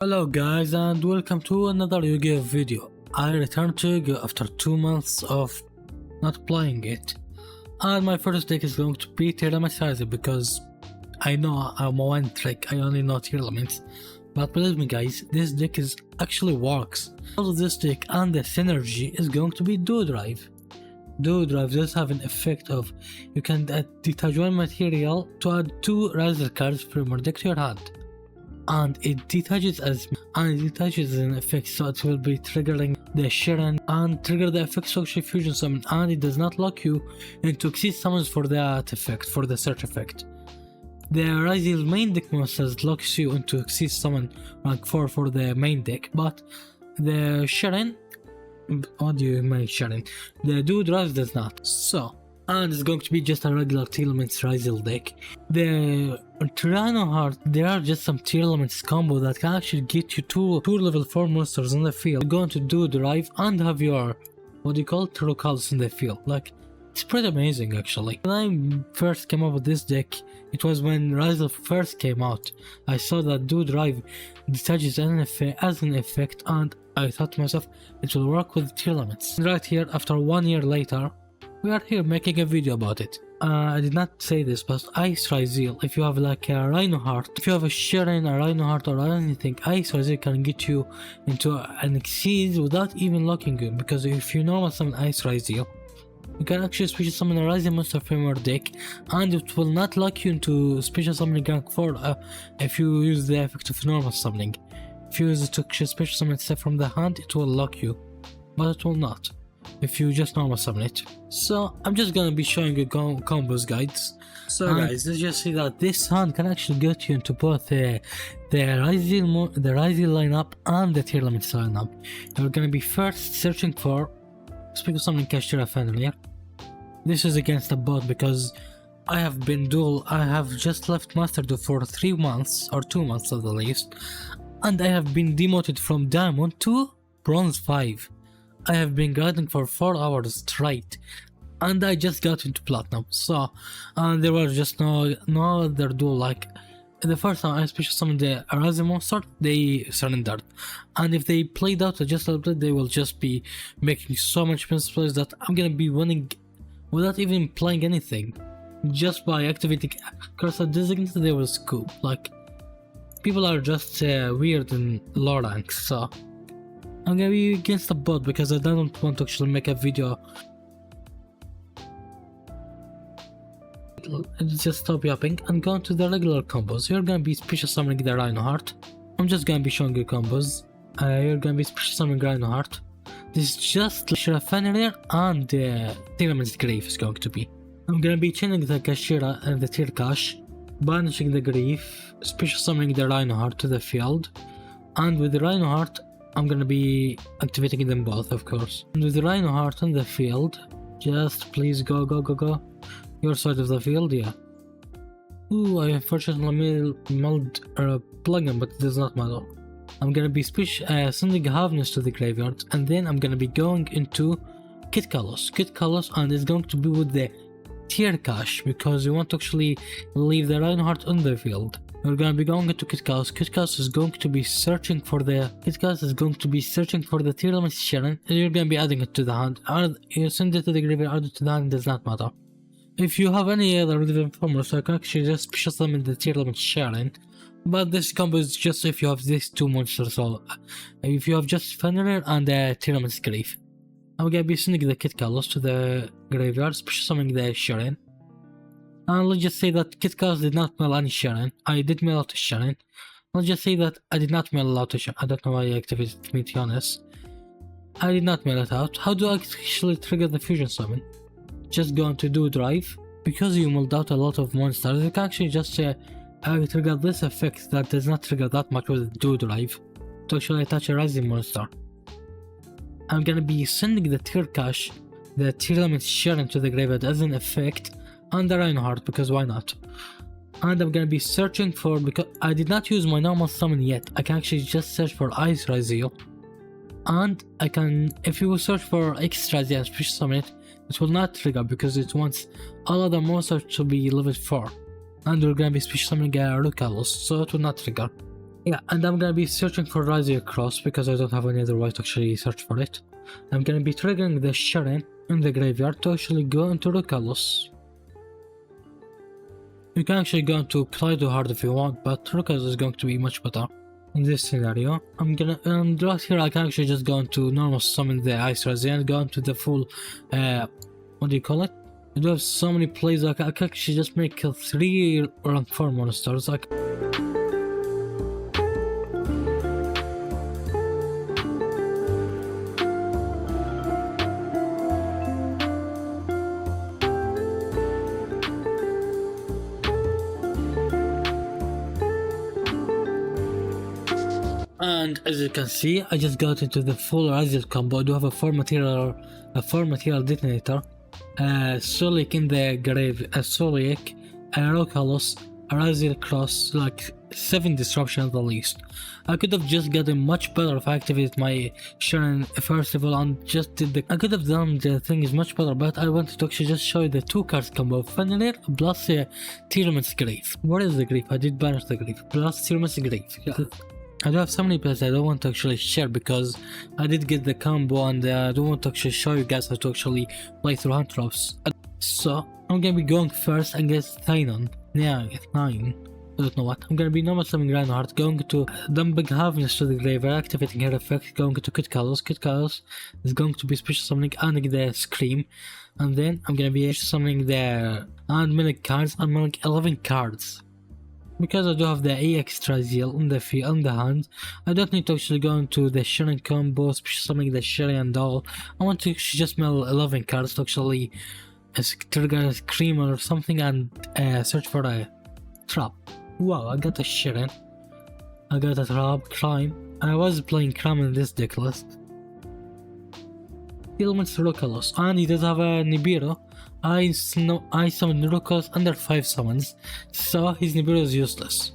Hello guys and welcome to another Yu-Gi-Oh video. I returned to Yu-Gi-Oh after 2 months of not playing it. And my first deck is going to be Tearlaments Ryzeal because I know I'm a one trick, I only know Tearlaments. But believe me guys, this deck actually works. Also this deck and the synergy is going to be Duel Drive. Duel Drive does have an effect of you can detach one material to add 2 Ryzeal cards from your deck to your hand. And it detaches as an effect, so it will be triggering the Sharon and trigger the effect social fusion summon, and it does not lock you into exceed summons for that effect, for the search effect. The Ryzeal main deck monsters locks you into exceed summon rank 4 for the main deck, but the Sharon, what do you mean Sharon? The Duel Drive does not. So, and it's going to be just a regular Tearlaments Ryzeal deck. The Tyranno Heart, there are just some Tearlaments combo that can actually get you two level 4 monsters on the field. You're going to do Drive and have your, what do you call it, Trocals in the field. Like, it's pretty amazing actually. When I first came up with this deck, it was when Ryzeal first came out. I saw that Duel Drive detaches as an effect, and I thought to myself, it will work with Tearlaments. Right here, after 1 year later, we are here making a video about it. I did not say this, but Ice Ryzeal, if you have like a Rhino Heart, if you have a Sharon, a Rhino Heart or anything, Ice Ryzeal can get you into an Exceed without even locking you, because if you normal summon Ice Ryzeal, you can actually special summon a Ryzeal monster from your deck, and it will not lock you into special summoning rank 4 if you use the effect of normal summoning. If you use it to special summon itself from the hand, it will lock you, but it will not if you just normal summon it. So I'm just gonna be showing you combos guides. So guys, let's just see that this hand can actually get you into both the Ryzeal lineup and the Tearlaments lineup. You're gonna be first searching for special summoning Kashira Familiar. This is against a bot because I have been dual. I have just left Master Duel for 3 months or 2 months at the least, and I have been demoted from Diamond to Bronze 5. I have been grinding for 4 hours straight, and I just got into Platinum. So, there was just no other duel. Like the first time I special summoned the Ryzeal monster, they surrendered, and if they played out just a little bit, they will just be making so much plays that I'm gonna be winning without even playing anything. Just by activating Cursor Designated, they will scoop. Like, people are just weird in low ranks, so I'm gonna be against the bot because I don't want to actually make a video. Let's just stop yapping and go into the regular combos. You're gonna be special summoning the Rhino Heart. I'm just gonna be showing you combos. You're gonna be special summoning Rhino Heart. This is just Kashira Familiar and the Tearlaments Grief is going to be. I'm gonna be chaining the Kashira and the Tear Cash, banishing the Grief, special summoning the Rhino Heart to the field, and with the Rhino Heart I'm gonna be activating them both, of course. And with the Rhino Heart on the field, just please go. Your side of the field, yeah. Ooh, I unfortunately milled a plugin, but it does not matter. I'm gonna be sending Havness to the graveyard, and then I'm gonna be going into Kit Kalos, and it's going to be with the Tear Cash, because you want to actually leave the Rhino Heart on the field. We're gonna be going into Kit Kalos. Kit Kalos is going to be searching for the Tearlaments Sharon, and you're gonna be adding it to the hand. Or you send it to the graveyard, add it to the hand, does not matter. If you have any other relevant formula, so I can actually just special summon the Tearlaments Sharon. But this combo is just if you have these 2 monsters, so if you have just Familiar and the Tearlaments Grief. I'm gonna be sending the Kit Kalos to the graveyard, special summoning the Sharon. And let's just say that Kit Kalos did not mill any Sharon. I did mill out a Sharon. Let's just say that I did not mill out a Sharon. I don't know why I activated it, to be honest. I did not mill it out. How do I actually trigger the fusion summon? Just go into Duel Drive. Because you milled out a lot of monsters, you can actually just trigger this effect that does not trigger that much with Duel Drive to actually attach a Ryzeal monster. I'm gonna be sending the Tear Cash, the Tearlaments Sharon to the graveyard as an effect, and the Rhino Heart, because why not? And I'm gonna be searching for, because I did not use my normal summon yet, I can actually just search for Ice Ryzeal. And I can, if you search for X Ryzeal and special summon it, it will not trigger because it wants all other monsters to be level 4. And we're gonna be special summoning Rukalos, so it will not trigger. Yeah, and I'm gonna be searching for Ryzeal Cross because I don't have any other way to actually search for it. I'm gonna be triggering the Sharon in the graveyard to actually go into Rukalos. You can actually go into Kleido if you want, but Rukalos is going to be much better in this scenario. And right here I can actually just go into normal summon the Ice Ryzeal and go into the full, what do you call it? I do have so many plays, I can actually just make 3 rank 4 monsters. And as you can see, I just got into the full Ryzeal combo. I do have a 4 material detonator, Solic in the grave, a Solic, a Rokalos, a Ryzeal Cross, like 7 disruption at the least. I could have just gotten much better if I activated my Sharon first of all and just did the. I could have done the thing is much better, but I wanted to actually just show you the 2 cards combo. Fenrir plus Tearlaments Grave. What is the Grave? I did banish the Grave. Plus Tearlaments Grave. Yeah. I do have so many plays I don't want to actually share because I did get the combo and I don't want to actually show you guys how to actually play through Hunt Drops. So I'm gonna be going first against Thainon. Yeah, it's 9. I don't know what. I'm gonna be normal summoning Reinhardt, going to dumping Harvest to the graveyard, activating her effect, going to Kit Kalos. Kit Kalos is going to be special summoning and the Scream. And then I'm gonna be summoning the unmilling cards. I'm milling 11 cards. Because I do have the EX Ryzeal in the field, in the hand, I don't need to actually go into the Sharon combo, summoning the Sharon and all. I want to just mill 11 cards to actually trigger a Scream or something and search for a trap. Wow, I got a Sharon. I got a trap, Crime. I was playing Crime in this deck list. Tearlaments Rukalos, and he does have a Nibiru. I summoned Rukalos under 5 summons, so his Nibiru is useless.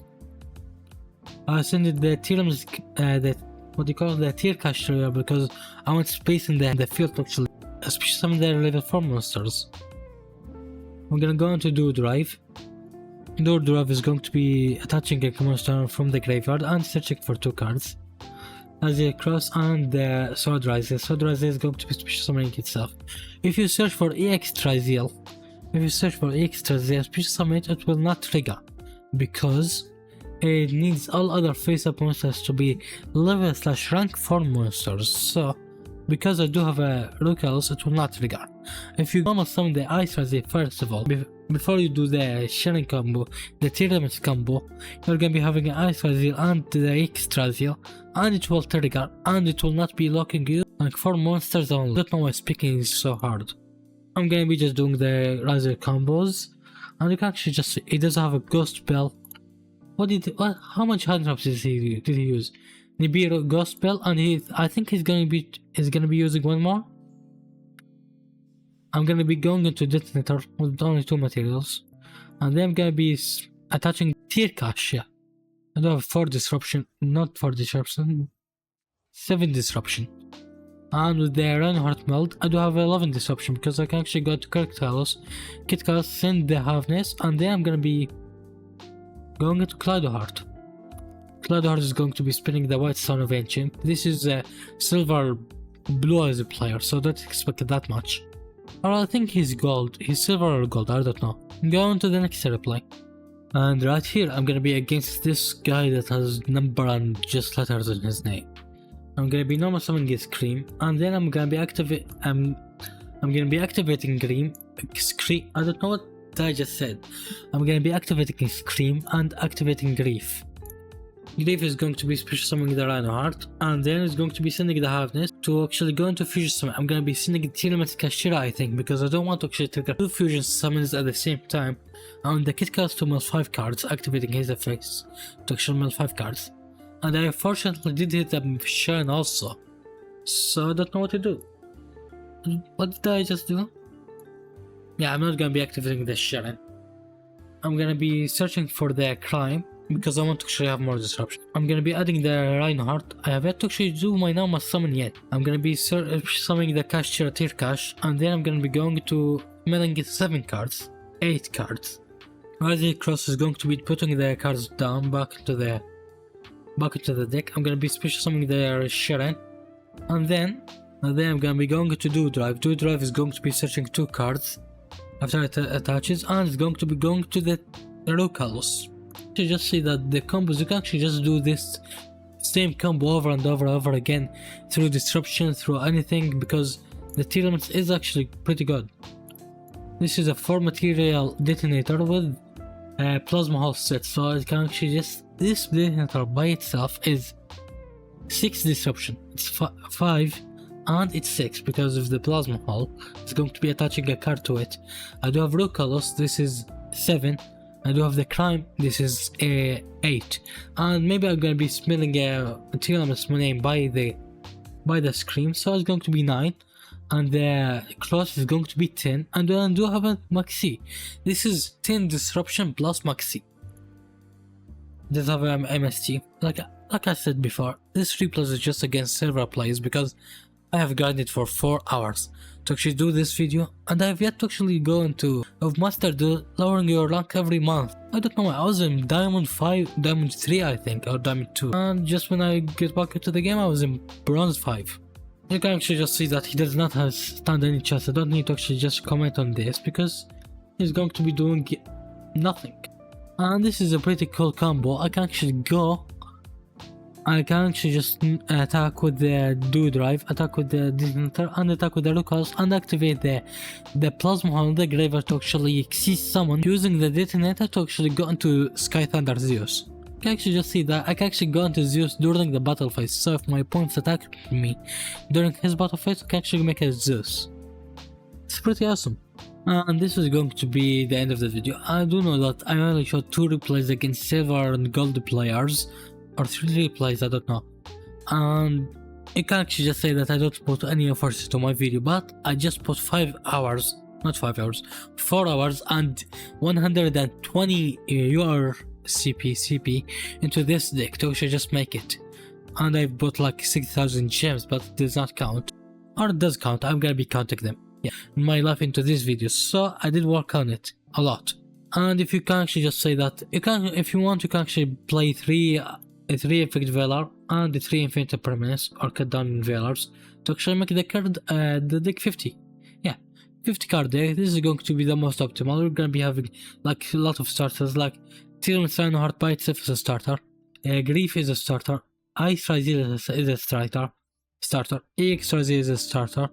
I sent the Tearlaments, the tier cache trigger because I want space in the field to actually, especially some of the level 4 monsters. I'm gonna go into Duel Drive. Duel Drive is going to be attaching a monster from the graveyard and searching for 2 cards. Ryzeal Cross and the Sword Ryzeal. Sword Ryzeal is going to be special summoning itself. If you search for EX Ryzeal, special summon it will not trigger because it needs all other face-up monsters to be level/rank 4 monsters. So, because I do have a Rukalos, it will not trigger. If you normal summon the Ice Ryzeal first of all, before you do the Sharon combo, the Tearlaments combo, you're gonna be having an Ice Ryzeal and the EX Ryzeal, and it will trigger, and it will not be locking you like 4 monsters only. I don't know why speaking is so hard. I'm gonna be just doing the Ryzeal combos, and you can actually just, he does have a Ghost Spell. How much hand drops did he use? Nibiru Ghost Spell, and I think he's gonna be using 1 more. I'm gonna be going into Detonator with only 2 materials, and then I'm gonna be attaching Tier Cache. Yeah, I do have 4 disruption, not 4 disruption, 7 disruption. And with the Reinhardt meld, I do have 11 disruption because I can actually go to Kit Kalos, send the Halfness, and then I'm gonna be going into Kleido. Kleido is going to be spinning the White Son of Ancient. This is a silver blue as a player, so don't expect that much. Or I think he's gold, he's silver or gold, I don't know. Go on to the next replay. And right here, I'm gonna be against this guy that has number and just letters in his name. I'm gonna be normal summoning his Scream, and then I'm gonna be activating Scream. I don't know what I just said. I'm gonna be activating Scream and activating Grief. Grief is going to be special summoning the Reinhardt, and then it's going to be sending the Harvest to actually go into fusion summon. I'm gonna be sending Tearlaments Kashira, I think, because I don't want to actually trigger 2 fusion summons at the same time. And the Kit Kalos to mill 5 cards, activating his effects to actually mill 5 cards. And I unfortunately did hit the Sharon also, so I don't know what to do. What did I just do? Yeah, I'm not gonna be activating the Sharon. I'm gonna be searching for the Crime, because I want to actually have more disruption. I'm gonna be adding the Reinhardt. I have yet to actually do my normal summon yet. I'm gonna be summoning the Kashira Tier Cache, and then I'm gonna be going to milling 7 cards, 8 cards. Ryzeal Cross is going to be putting the cards down back into the back into the deck. I'm gonna be special summoning the Sharon, and then I'm gonna be going to Duel Drive. Duel Drive is going to be searching 2 cards after it attaches, and it's going to be going to the Ryzeal. You just see that the combos, you can actually just do this same combo over and over again through disruption, through anything, because the Tearlaments is actually pretty good. This is a 4 material detonator with a plasma hull set, so it can actually just, this detonator by itself is 6 disruption. It's 5 and it's 6 because of the plasma hull. It's going to be attaching a card to it. I do have Ryzeal, this is 7. I do have the crime, this is 8. And maybe I'm gonna be spelling a Tearlaments name by the screen, so it's going to be 9. And the cross is going to be 10. And then I do have a maxi. This is 10 disruption plus maxi. Does have an MST. Like I said before, this replay is just against server players because I have grinded for 4 hours to actually do this video, and I have yet to actually go into mastered lowering your rank every month. I don't know, I was in Diamond 5, Diamond 3 I think, or Diamond 2. And just when I get back into the game I was in Bronze 5. You can actually just see that he does not have stand any chance. I don't need to actually just comment on this because he's going to be doing nothing. And this is a pretty cool combo. I can actually just attack with the Duel Drive, attack with the detonator, and attack with the Ryzeal, and activate the plasma hull in the graveyard to actually cease summon, using the detonator to actually go into Sky Thunder Zeus. You can actually just see that I can actually go into Zeus during the battle phase, so if my opponents attack me during his battle phase, I can actually make a Zeus. It's pretty awesome. And this is going to be the end of the video. I do know that I only showed 2 replays against silver and gold players, or 3 replays, I don't know. And you can actually just say that I don't put any effort into my video, but I just put 4 hours and 120 UR CP into this deck to actually just make it. And I bought like 6,000 gems, but it does not count. Or it does count, I'm gonna be counting them. Yeah, my life into this video, so I did work on it a lot. And if you can actually just say that, if you want, you can actually play 3 effect Velar and 3 infinite permanence or cut down Velars to actually make the deck 50. Yeah, 50 card deck. This is going to be the most optimal. We're gonna be having like a lot of starters, like Tearlaments Reinhardt by itself is a starter, Grief is a starter, Ice Ryzeal is a starter, EX Ryzeal is a starter,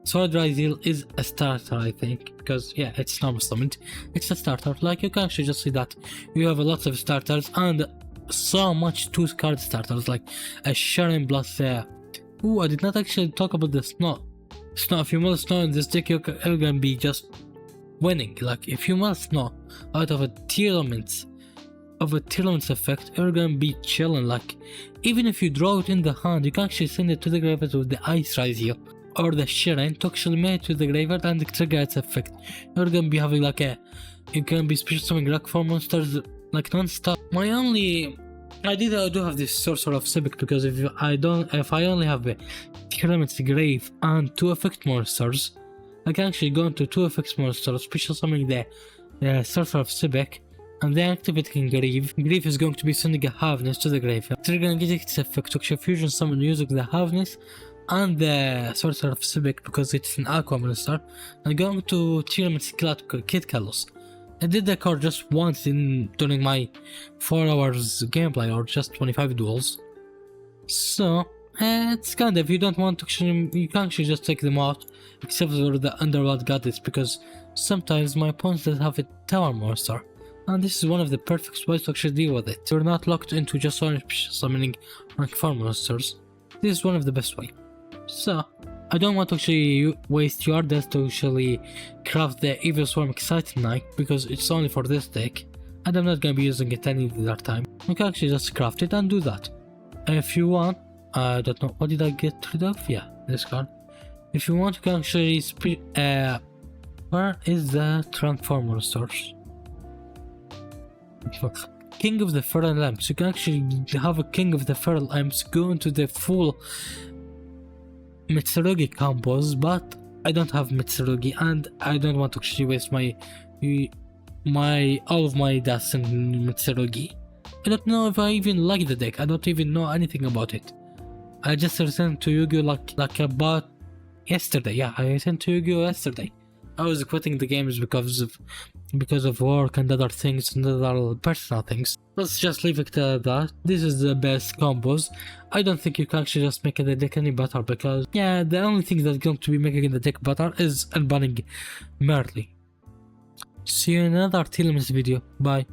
Sword Ryzeal is a starter, I think, because yeah, it's normal summoned. It's a starter. Like you can actually just see that you have lots of starters and so much 2 card starters, like a Sharon plus ooh, I did not actually talk about the Snow. If you must Snow in this deck, you're gonna be just winning. Like if you must Snow out of a Tearlaments effect, you're gonna be chilling. Like even if you draw it in the hand, you can actually send it to the graveyard with the Ice Ryzeal or the Sharon to actually make it to the graveyard and trigger its effect. You're gonna be having like you can be special summoning rock 4 monsters like non-stop. I do have this Sorcerer of Civic, because if I only have a Tearlaments Grave and 2 effect monsters, I can actually go into 2 effect monsters, special summoning the Sorcerer of Civic, and then activating Grief. Grief is going to be sending a Halfness to the graveyard. They're gonna get its effect to actually fusion summon using the Halfness and the Sorcerer of Civic because it's an Aqua monster, and going to Tearlaments Kid Kalos. I did the card just once during my 4 hours gameplay, or just 25 duels. So it's kind of, if you don't want to actually, you can actually just take them out, except for the Underworld Goddess, because sometimes my opponents does have a tower monster, and this is one of the perfect ways to actually deal with it. You're not locked into just only summoning rank 4 monsters. This is one of the best way. So I don't want to actually waste your death to actually craft the Evil Swarm Exciting Knight, because it's only for this deck and I'm not gonna be using it any other time. You can actually just craft it and do that. If you want, I don't know, what did I get rid of? Yeah, this card. If you want, you can actually where is the Transform monsters? King of the Feral Lamps. You can actually have a King of the Feral Lamps go into the full Mitsurugi combos, but I don't have Mitsurugi and I don't want to actually waste all of my deaths in Mitsurugi. I don't know if I even like the deck. I don't even know anything about it. I just returned to Yu-Gi-Oh like about yesterday. Yeah, I returned to Yu-Gi-Oh yesterday. I was quitting the games because of work and other things and other personal things. Let's just leave it at that. This is the best combos. I don't think you can actually just make the deck any better because yeah, the only thing that's going to be making the deck better is unbanning Merely. See you in another Tearlaments video. Bye.